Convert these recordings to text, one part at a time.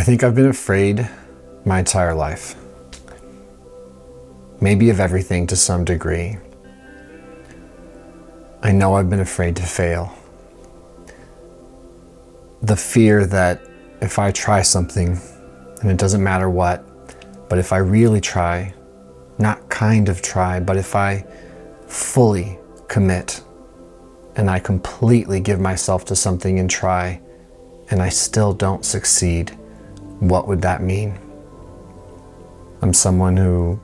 think I've been afraid my entire life. Maybe of everything to some degree. I know I've been afraid to fail. The fear that if I try something, and it doesn't matter what, but if I really try, not kind of try, but if I fully commit and I completely give myself to something and try, and I still don't succeed, what would that mean? I'm someone who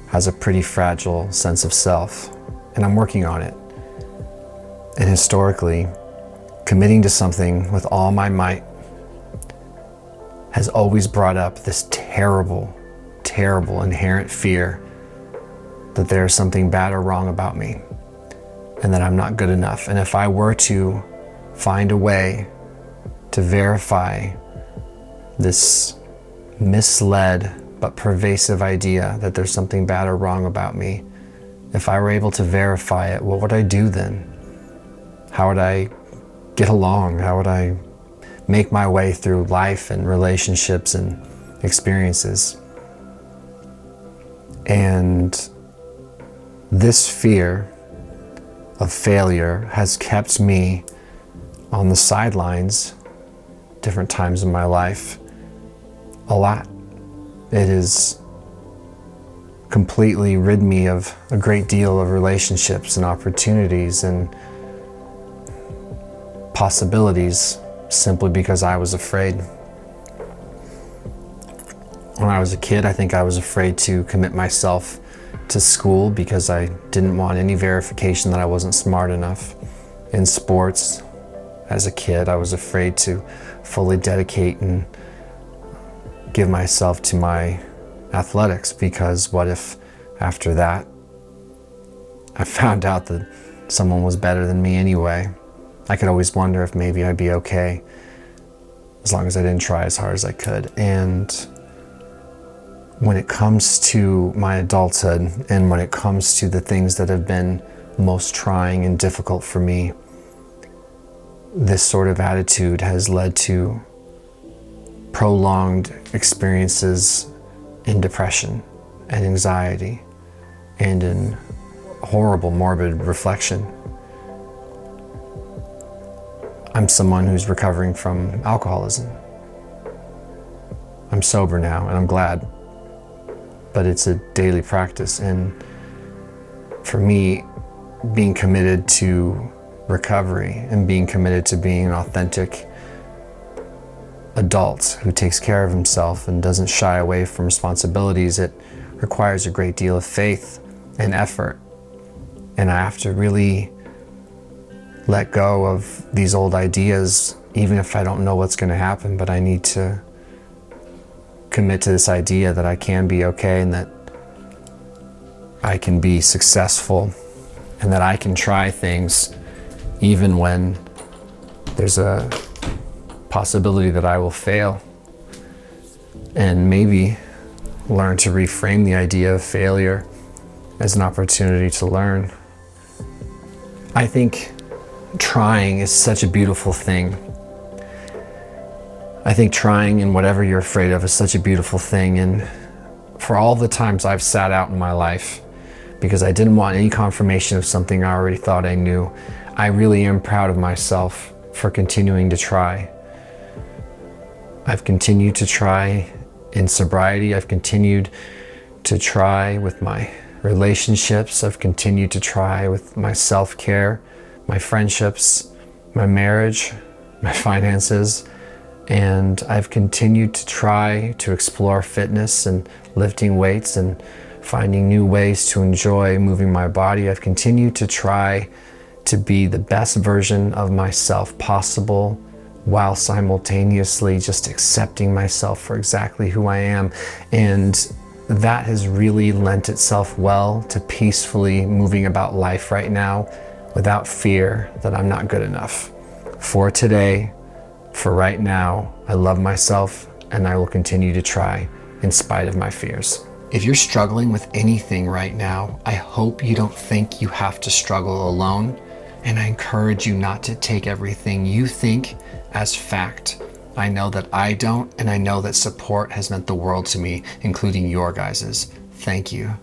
has a pretty fragile sense of self, and I'm working on it. And historically, committing to something with all my might has always brought up this terrible, terrible inherent fear that there's something bad or wrong about me and that I'm not good enough. And if I were to find a way to verify this misled but pervasive idea that there's something bad or wrong about me, if I were able to verify it, what would I do then? How would I get along? How would I make my way through life and relationships and experiences? And this fear of failure has kept me on the sidelines different times in my life a lot. It has completely rid me of a great deal of relationships and opportunities and possibilities simply because I was afraid. When I was a kid, I think I was afraid to commit myself to school because I didn't want any verification that I wasn't smart enough. In sports, as a kid, I was afraid to fully dedicate and give myself to my athletics because what if after that I found out that someone was better than me anyway? I could always wonder if maybe I'd be okay as long as I didn't try as hard as I could. And when it comes to my adulthood and when it comes to the things that have been most trying and difficult for me, this sort of attitude has led to prolonged experiences in depression and anxiety and in horrible morbid reflection. I'm someone who's recovering from alcoholism. I'm sober now and I'm glad, but it's a daily practice. And for me, being committed to recovery and being committed to being an authentic adult who takes care of himself and doesn't shy away from responsibilities, it requires a great deal of faith and effort. And I have to really let go of these old ideas, even if I don't know what's going to happen, but I need to commit to this idea that I can be okay and that I can be successful and that I can try things even when there's a possibility that I will fail, and maybe learn to reframe the idea of failure as an opportunity to learn. I think trying is such a beautiful thing. I think trying in whatever you're afraid of is such a beautiful thing. And for all the times I've sat out in my life because I didn't want any confirmation of something I already thought I knew, I really am proud of myself for continuing to try. I've continued to try in sobriety. I've continued to try with my relationships. I've continued to try with my self-care, my friendships, my marriage, my finances, and I've continued to try to explore fitness and lifting weights and finding new ways to enjoy moving my body. I've continued to try to be the best version of myself possible while simultaneously just accepting myself for exactly who I am. And that has really lent itself well to peacefully moving about life right now without fear that I'm not good enough. For today, for right now, I love myself and I will continue to try in spite of my fears. If you're struggling with anything right now, I hope you don't think you have to struggle alone. And I encourage you not to take everything you think as fact I know that I don't, and I know that support has meant the world to me, including your guys's. Thank you.